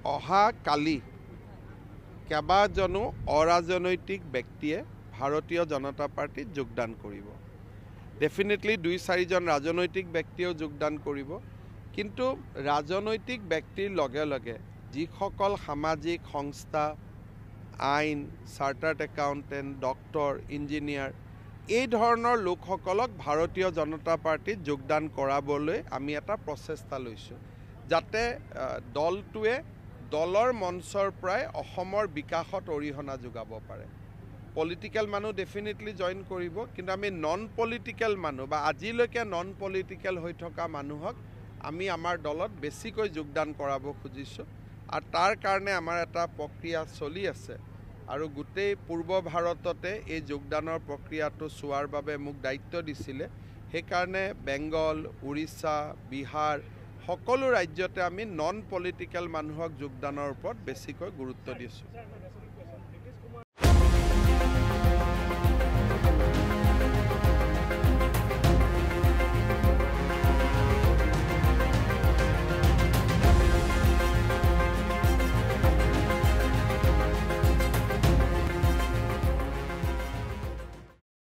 অহা কালি কেইবাজনো অৰাজনৈতিক ব্যক্তিয়ে ভাৰতীয় জনতা পাৰ্টিত যোগদান কৰিব। ডেফিনেটলি 2-4জন ৰাজনৈতিক ব্যক্তিয়েও যোগদান কৰিব, কিন্তু ৰাজনৈতিক ব্যক্তিৰ লগে লগে যিসকল সামাজিক সংস্থা, আইন, চাৰ্টাৰ্ড একাউণ্টেণ্ট, ডক্টৰ, ইঞ্জিনিয়াৰ এই ধৰণৰ লোকসকলক ভাৰতীয় জনতা পাৰ্টিত যোগদান কৰাবলৈ আমি এটা প্ৰচেষ্টা লৈছোঁ, যাতে দলটোৱে দলৰ মঞ্চৰ পৰাই অসমৰ বিকাশত অৰিহণা যোগাব পাৰে। পলিটিকেল মানুহ ডেফিনেটলি জইন কৰিব, কিন্তু আমি নন পলিটিকেল মানুহ বা আজিলৈকে নন পলিটিকেল হৈ থকা মানুহক আমি আমাৰ দলত বেছিকৈ যোগদান কৰাব খুজিছোঁ, আৰু তাৰ কাৰণে আমাৰ এটা প্ৰক্ৰিয়া চলি আছে। আৰু গোটেই পূৰ্ব ভাৰততে এই যোগদানৰ প্ৰক্ৰিয়াটো চোৱাৰ বাবে মোক দায়িত্ব দিছিলে। সেইকাৰণে বেংগল, উৰিষ্যা, বিহাৰ সকলো ৰাজ্যতে আমি নন পলিটিকেল মানুহক যোগদানৰ ওপৰত বেছিকৈ গুৰুত্ব দিছোঁ।